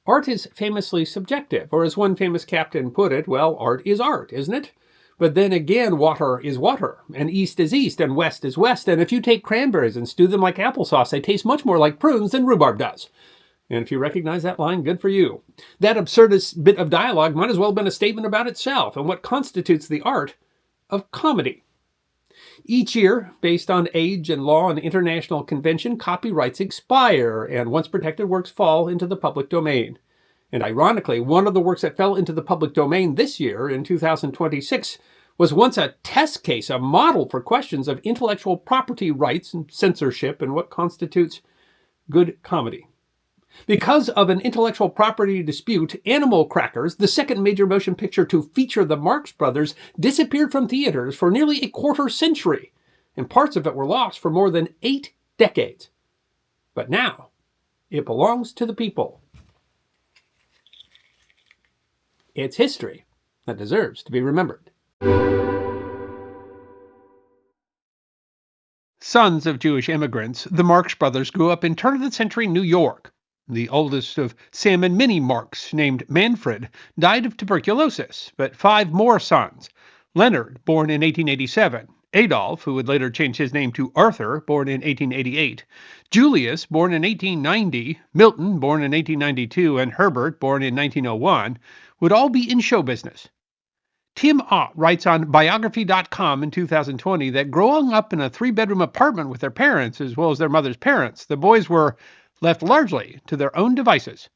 Art is famously subjective, or as one famous captain put it, well, art is art, isn't it? But then again, water is water, and east is east, and west is west, and if you take cranberries and stew them like applesauce, they taste much more like prunes than rhubarb does. And if you recognize that line, good for you. That absurdist bit of dialogue might as well have been a statement about itself and what constitutes the art of comedy. Each year, based on age and law and international convention, copyrights expire, and once protected works fall into the public domain. And ironically, one of the works that fell into the public domain this year, in 2026, was once a test case, a model for questions of intellectual property rights and censorship and what constitutes good comedy. Because of an intellectual property dispute, Animal Crackers, the second major motion picture to feature the Marx Brothers, disappeared from theaters for nearly a quarter century, and parts of it were lost for more than 8 decades. But now, it belongs to the people. It's history that deserves to be remembered. Sons of Jewish immigrants, the Marx Brothers grew up in turn-of-the-century New York. The oldest of Sam and Minnie Marx, named Manfred, died of tuberculosis, but 5 more sons. Leonard, born in 1887, Adolf, who would later change his name to Arthur, born in 1888, Julius, born in 1890, Milton, born in 1892, and Herbert, born in 1901, would all be in show business. Tim Ott writes on biography.com in 2020 that growing up in a 3-bedroom apartment with their parents, as well as their mother's parents, the boys were left largely to their own devices.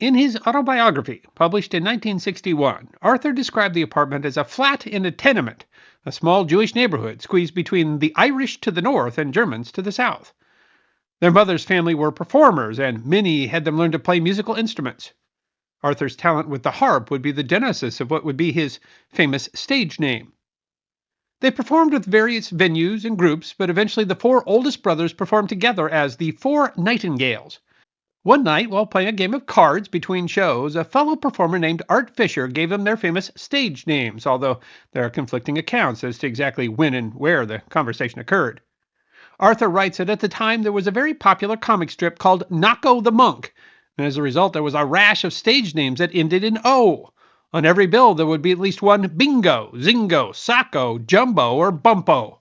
In his autobiography, published in 1961, Arthur described the apartment as a flat in a tenement, a small Jewish neighborhood squeezed between the Irish to the north and Germans to the south. Their mother's family were performers, and Minnie had them learn to play musical instruments. Arthur's talent with the harp would be the genesis of what would be his famous stage name. They performed with various venues and groups, but eventually the 4 oldest brothers performed together as the 4 Nightingales. One night, while playing a game of cards between shows, a fellow performer named Art Fisher gave them their famous stage names, although there are conflicting accounts as to exactly when and where the conversation occurred. Arthur writes that at the time there was a very popular comic strip called Knocko the Monk, and as a result there was a rash of stage names that ended in O. On every bill there would be at least one Bingo, Zingo, Sacco, Jumbo, or Bumpo.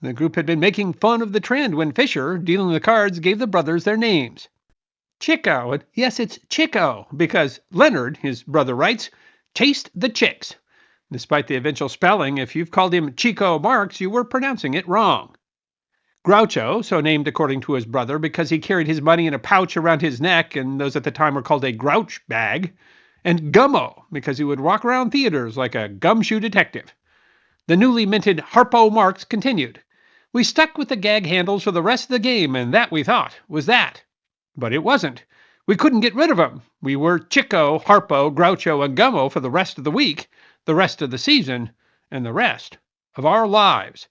The group had been making fun of the trend when Fisher, dealing the cards, gave the brothers their names. Chico, and yes, it's Chico, because Leonard, his brother, writes, chased the chicks. Despite the eventual spelling, if you've called him Chico Marx, you were pronouncing it wrong. Groucho, so named according to his brother because he carried his money in a pouch around his neck, and those at the time were called a grouch bag. And Gummo, because he would walk around theaters like a gumshoe detective. The newly minted Harpo Marx continued. We stuck with the gag handles for the rest of the game, and that, we thought, was that. But it wasn't. We couldn't get rid of them. We were Chico, Harpo, Groucho, and Gummo for the rest of the week, the rest of the season, and the rest of our lives.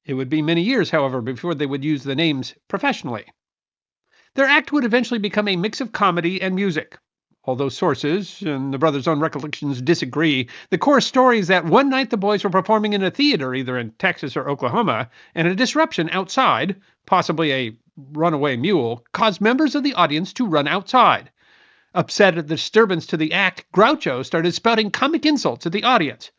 It would be many years, however, before they would use the names professionally. Their act would eventually become a mix of comedy and music. Although sources and the brothers' own recollections disagree, the core story is that one night the boys were performing in a theater, either in Texas or Oklahoma, and a disruption outside, possibly a runaway mule, caused members of the audience to run outside. Upset at the disturbance to the act, Groucho started spouting comic insults at the audience.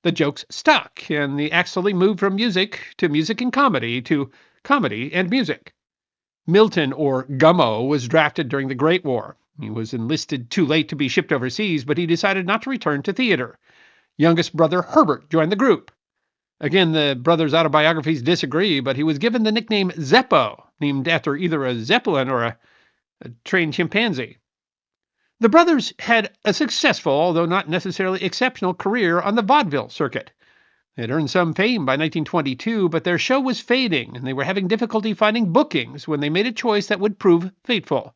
The jokes stuck, and the act slowly moved from music to music and comedy to comedy and music. Milton, or Gummo, was drafted during the Great War. He was enlisted too late to be shipped overseas, but he decided not to return to theater. Youngest brother Herbert joined the group. Again, the brothers' autobiographies disagree, but he was given the nickname Zeppo, named after either a zeppelin or a trained chimpanzee. The brothers had a successful, although not necessarily exceptional, career on the vaudeville circuit. They had earned some fame by 1922, but their show was fading, and they were having difficulty finding bookings when they made a choice that would prove fateful.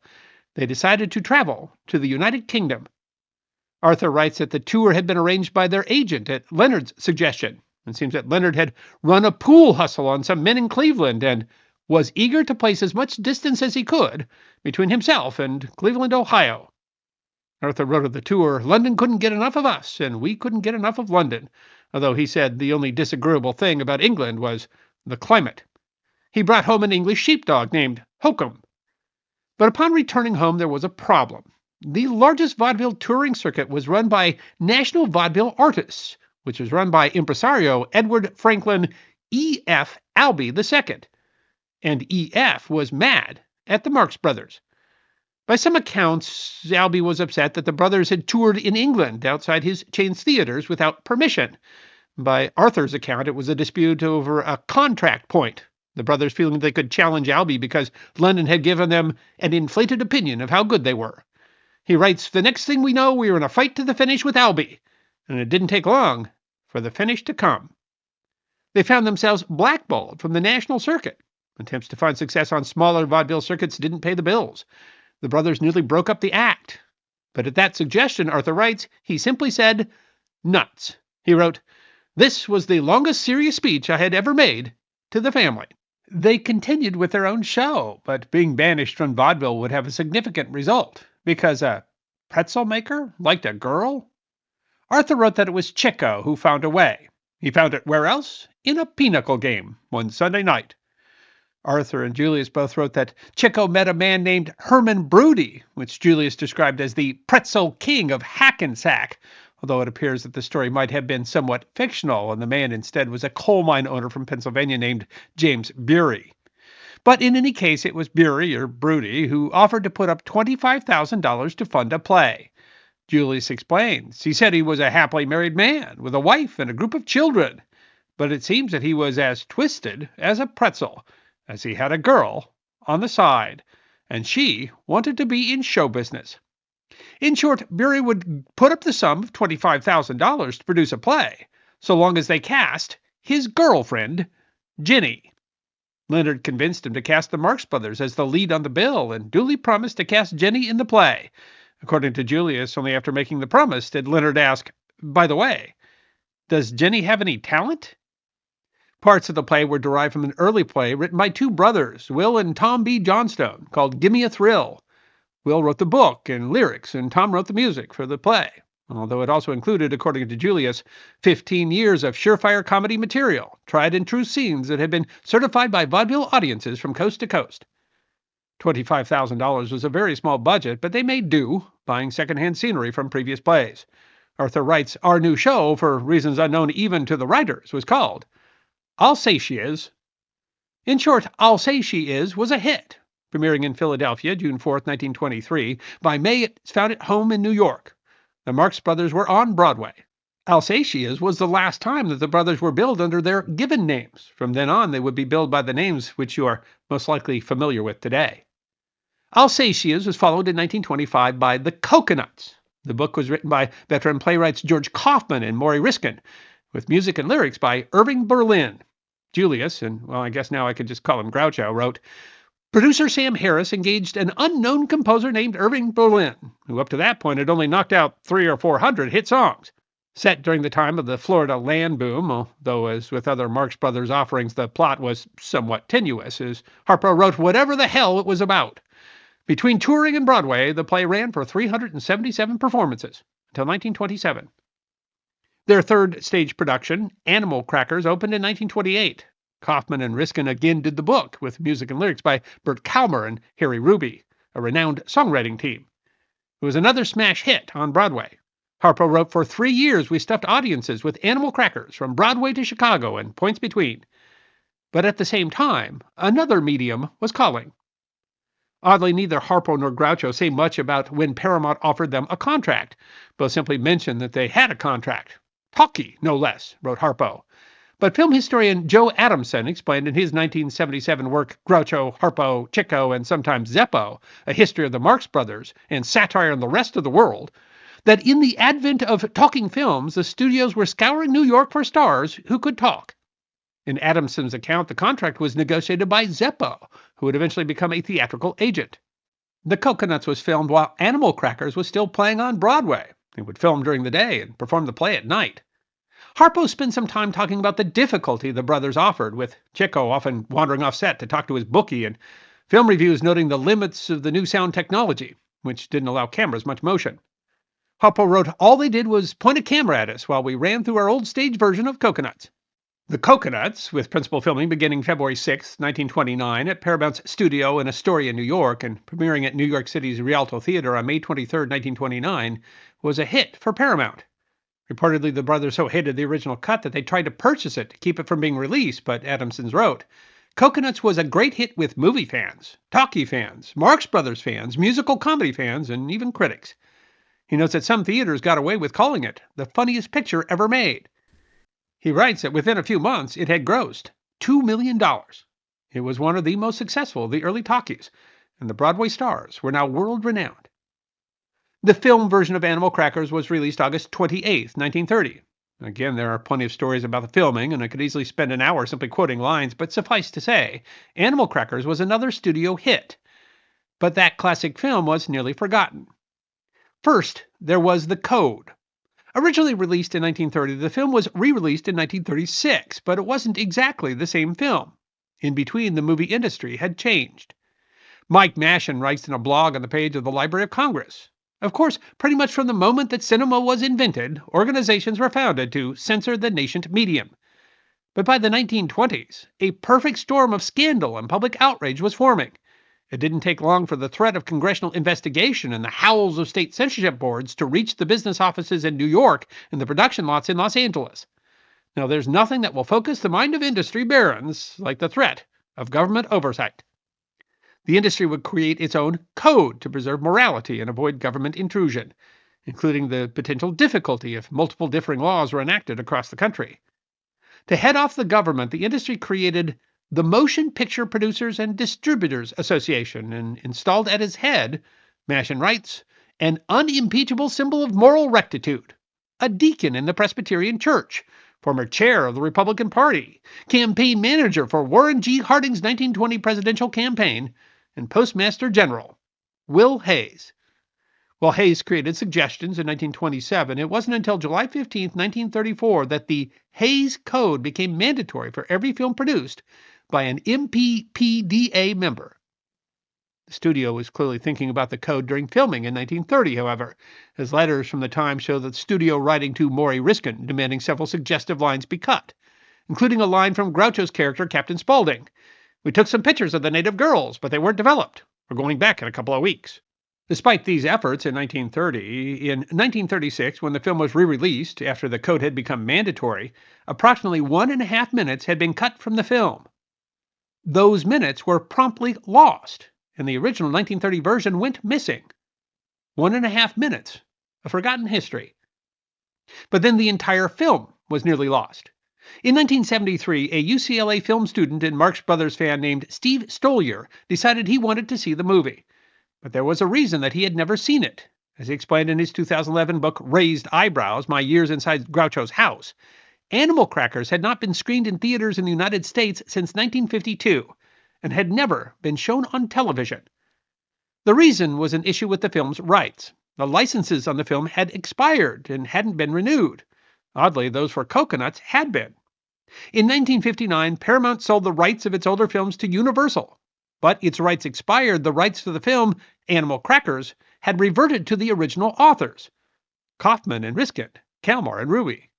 They decided to travel to the United Kingdom. Arthur writes that the tour had been arranged by their agent at Leonard's suggestion. It seems that Leonard had run a pool hustle on some men in Cleveland and was eager to place as much distance as he could between himself and Cleveland, Ohio. Arthur wrote of the tour, London couldn't get enough of us, and we couldn't get enough of London, although he said the only disagreeable thing about England was the climate. He brought home an English sheepdog named Hokum. But upon returning home there was a problem. The largest vaudeville touring circuit was run by National Vaudeville Artists, which was run by impresario Edward Franklin E.F. Albee II. And E.F. was mad at the Marx Brothers. By some accounts, Albee was upset that the brothers had toured in England outside his chain's theaters without permission. By Arthur's account, it was a dispute over a contract point, the brothers feeling they could challenge Albee because London had given them an inflated opinion of how good they were. He writes, "The next thing we know, we were in a fight to the finish with Albee, and it didn't take long for the finish to come." They found themselves blackballed from the national circuit. Attempts to find success on smaller vaudeville circuits didn't pay the bills. The brothers nearly broke up the act. But at that suggestion, Arthur writes, he simply said, "Nuts." He wrote, "This was the longest serious speech I had ever made to the family." They continued with their own show, but being banished from vaudeville would have a significant result, because a pretzel maker liked a girl? Arthur wrote that it was Chico who found a way. He found it where else? In a pinochle game one Sunday night. Arthur and Julius both wrote that Chico met a man named Herman Broody, which Julius described as the pretzel king of Hackensack, although it appears that the story might have been somewhat fictional, and the man instead was a coal mine owner from Pennsylvania named James Bury. But in any case, it was Bury, or Broody, who offered to put up $25,000 to fund a play. Julius explains. He said he was a happily married man with a wife and a group of children, but it seems that he was as twisted as a pretzel, as he had a girl on the side, and she wanted to be in show business. In short, Bury would put up the sum of $25,000 to produce a play, so long as they cast his girlfriend, Ginny. Leonard convinced him to cast the Marx Brothers as the lead on the bill, and duly promised to cast Jenny in the play. According to Julius, only after making the promise did Leonard ask, "By the way, does Jenny have any talent?" Parts of the play were derived from an early play written by two brothers, Will and Tom B. Johnstone, called Gimme a Thrill. Will wrote the book and lyrics, and Tom wrote the music for the play, although it also included, according to Julius, 15 years of surefire comedy material, tried and true scenes that had been certified by vaudeville audiences from coast to coast. $25,000 was a very small budget, but they made do, buying secondhand scenery from previous plays. Arthur writes, "Our new show, for reasons unknown even to the writers, was called I'll Say She Is." In short, I'll Say She Is was a hit, premiering in Philadelphia June 4, 1923. By May, it found its home in New York. The Marx Brothers were on Broadway. I'll Say She Is was the last time that the brothers were billed under their given names. From then on, they would be billed by the names which you are most likely familiar with today. I'll Say She Is was followed in 1925 by The Coconuts. The book was written by veteran playwrights George Kaufman and Maury Riskin, with music and lyrics by Irving Berlin. Julius, and well, I guess now I could just call him Groucho, wrote, "Producer Sam Harris engaged an unknown composer named Irving Berlin, who up to that point had only knocked out 300 or 400 hit songs. Set during the time of the Florida land boom, although as with other Marx Brothers offerings, the plot was somewhat tenuous, as Harpo wrote whatever the hell it was about. Between touring and Broadway, the play ran for 377 performances until 1927. Their third stage production, Animal Crackers, opened in 1928. Kaufman and Riskin again did the book, with music and lyrics by Bert Kalmer and Harry Ruby, a renowned songwriting team. It was another smash hit on Broadway. Harpo wrote, "For 3 years we stuffed audiences with Animal Crackers from Broadway to Chicago and points between." But at the same time, another medium was calling. Oddly, neither Harpo nor Groucho say much about when Paramount offered them a contract. Both simply mention that they had a contract. Talkie, no less, wrote Harpo. But film historian Joe Adamson explained in his 1977 work Groucho, Harpo, Chico, and sometimes Zeppo, A History of the Marx Brothers and Satire on the Rest of the World, that in the advent of talking films, the studios were scouring New York for stars who could talk. In Adamson's account, the contract was negotiated by Zeppo, who would eventually become a theatrical agent. The Coconuts was filmed while Animal Crackers was still playing on Broadway. It would film during the day and perform the play at night. Harpo spent some time talking about the difficulty the brothers offered, with Chico often wandering off set to talk to his bookie, and film reviews noting the limits of the new sound technology, which didn't allow cameras much motion. Harpo wrote, "All they did was point a camera at us while we ran through our old stage version of Coconuts." The Coconuts, with principal filming beginning February 6, 1929, at Paramount's studio in Astoria, New York, and premiering at New York City's Rialto Theater on May 23, 1929, was a hit for Paramount. Reportedly, the brothers so hated the original cut that they tried to purchase it to keep it from being released, but Adamsons wrote, Coconuts was a great hit with movie fans, talkie fans, Marx Brothers fans, musical comedy fans, and even critics. He notes that some theaters got away with calling it the funniest picture ever made. He writes that within a few months, it had grossed $2 million. It was one of the most successful of the early talkies, and the Broadway stars were now world-renowned. The film version of Animal Crackers was released August 28, 1930. Again, there are plenty of stories about the filming, and I could easily spend an hour simply quoting lines, but suffice to say, Animal Crackers was another studio hit. But that classic film was nearly forgotten. First, there was The Code. Originally released in 1930, the film was re-released in 1936, but it wasn't exactly the same film. In between, the movie industry had changed. Mike Mashin writes in a blog on the page of the Library of Congress, of course, pretty much from the moment that cinema was invented, organizations were founded to censor the nascent medium. But by the 1920s, a perfect storm of scandal and public outrage was forming. It didn't take long for the threat of congressional investigation and the howls of state censorship boards to reach the business offices in New York and the production lots in Los Angeles. Now, there's nothing that will focus the mind of industry barons like the threat of government oversight. The industry would create its own code to preserve morality and avoid government intrusion, including the potential difficulty if multiple differing laws were enacted across the country. To head off the government, the industry created the Motion Picture Producers and Distributors Association and installed at its head, Mashin writes, an unimpeachable symbol of moral rectitude, a deacon in the Presbyterian Church, former chair of the Republican Party, campaign manager for Warren G. Harding's 1920 presidential campaign, and Postmaster General, Will Hayes. While Hayes created suggestions in 1927, it wasn't until July 15, 1934 that the Hayes Code became mandatory for every film produced by an MPPDA member. The studio was clearly thinking about the code during filming in 1930, however, as letters from the time show that the studio writing to Maury Riskin demanding several suggestive lines be cut, including a line from Groucho's character, Captain Spaulding. We took some pictures of the native girls, but they weren't developed. We're going back in a couple of weeks. Despite these efforts in 1930, in 1936, when the film was re-released after the code had become mandatory, approximately 1.5 minutes had been cut from the film. Those minutes were promptly lost, and the original 1930 version went missing. 1.5 minutes, a forgotten history. But then the entire film was nearly lost. In 1973, a UCLA film student and Marx Brothers fan named Steve Stoliar decided he wanted to see the movie. But there was a reason that he had never seen it. As he explained in his 2011 book, Raised Eyebrows, My Years Inside Groucho's House, Animal Crackers had not been screened in theaters in the United States since 1952 and had never been shown on television. The reason was an issue with the film's rights. The licenses on the film had expired and hadn't been renewed. Oddly, those for Coconuts had been. In 1959, Paramount sold the rights of its older films to Universal. But its rights expired, the rights to the film, Animal Crackers, had reverted to the original authors, Kaufman and Riskin, Kalmar and Ruby.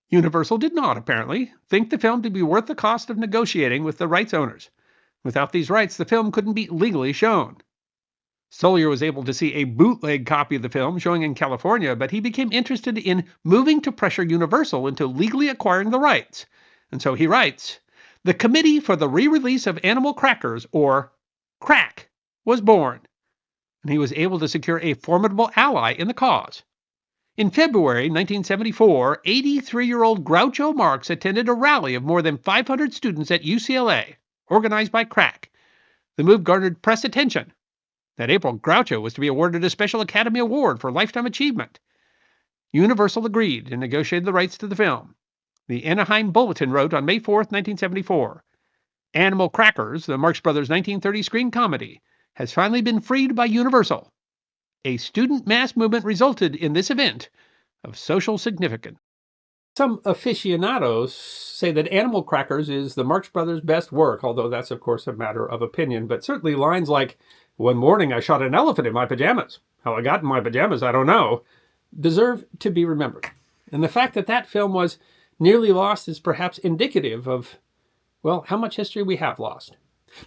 Universal did not, apparently, think the film to be worth the cost of negotiating with the rights owners. Without these rights, the film couldn't be legally shown. Stoliar was able to see a bootleg copy of the film showing in California, but he became interested in moving to pressure Universal into legally acquiring the rights. And so he writes, the Committee for the Re-Release of Animal Crackers, or CRACK, was born, and he was able to secure a formidable ally in the cause. In February 1974, 83-year-old Groucho Marx attended a rally of more than 500 students at UCLA, organized by CRACK. The move garnered press attention. That April, Groucho was to be awarded a Special Academy Award for Lifetime Achievement. Universal agreed and negotiated the rights to the film. The Anaheim Bulletin wrote on May 4, 1974, Animal Crackers, the Marx Brothers' 1930 screen comedy, has finally been freed by Universal. A student mass movement resulted in this event of social significance. Some aficionados say that Animal Crackers is the Marx Brothers' best work, although that's, of course, a matter of opinion. But certainly lines like, one morning I shot an elephant in my pajamas. How I got in my pajamas, I don't know, deserve to be remembered. And the fact that that film was Nearly lost is perhaps indicative of, well, how much history we have lost.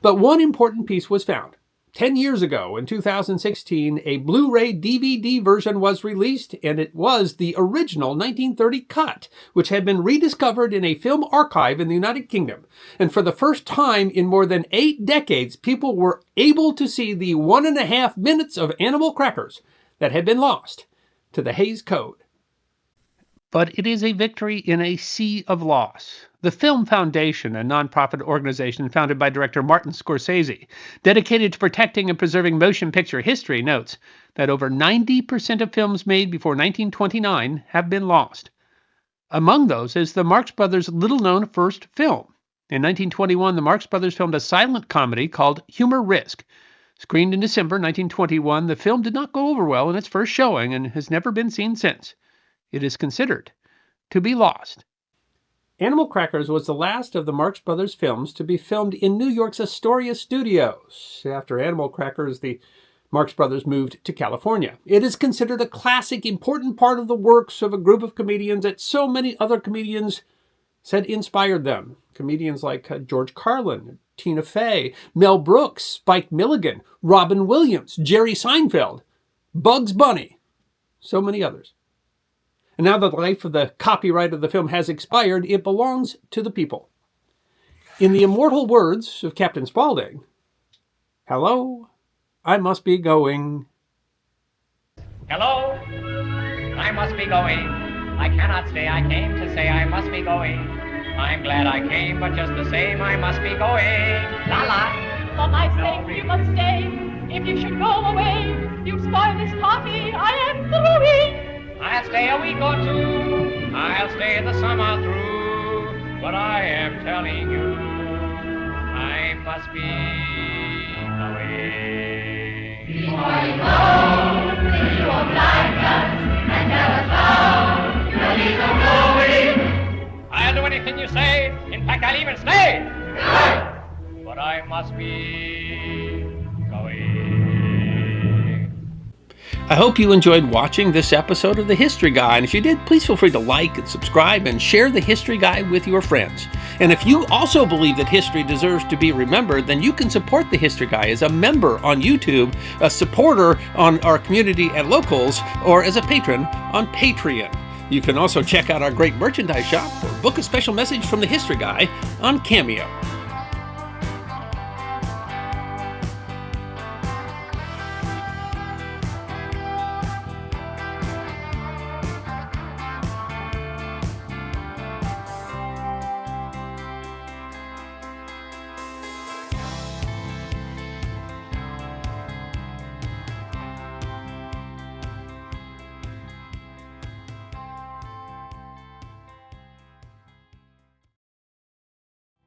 But one important piece was found. 10 years ago, in 2016, a Blu-ray DVD version was released, and it was the original 1930 cut, which had been rediscovered in a film archive in the United Kingdom. And for the first time in more than 8 decades, people were able to see the 1.5 minutes of animal crackers that had been lost to the Hays Code. But it is a victory in a sea of loss. The Film Foundation, a nonprofit organization founded by director Martin Scorsese, dedicated to protecting and preserving motion picture history, notes that over 90% of films made before 1929 have been lost. Among those is the Marx Brothers' little-known first film. In 1921, the Marx Brothers filmed a silent comedy called Humor Risk. Screened in December 1921, the film did not go over well in its first showing and has never been seen since. It is considered to be lost. Animal Crackers was the last of the Marx Brothers films to be filmed in New York's Astoria studios. After Animal Crackers, the Marx Brothers moved to California. It is considered a classic, important part of the works of a group of comedians that so many other comedians said inspired them. Comedians like George Carlin, Tina Fey, Mel Brooks, Spike Milligan, Robin Williams, Jerry Seinfeld, Bugs Bunny, so many others. And now that the life of the copyright of the film has expired, it belongs to the people. In the immortal words of Captain Spaulding, "Hello, I must be going." Hello, I must be going. I cannot stay. I came to say I must be going. I'm glad I came, but just the same I must be going. La la. For my sake you must stay. If you should go away, you spoil this party I am throwing. I'll stay a week or two. I'll stay the summer through. But I am telling you, I must be going. Before you go, you won't like us and never found. No need of going. I'll do anything you say. In fact, I'll even stay. Good. But I must be going. I hope you enjoyed watching this episode of The History Guy, and if you did, please feel free to like and subscribe and share The History Guy with your friends. And if you also believe that history deserves to be remembered, then you can support The History Guy as a member on YouTube, a supporter on our community at Locals, or as a patron on Patreon. You can also check out our great merchandise shop or book a special message from The History Guy on Cameo.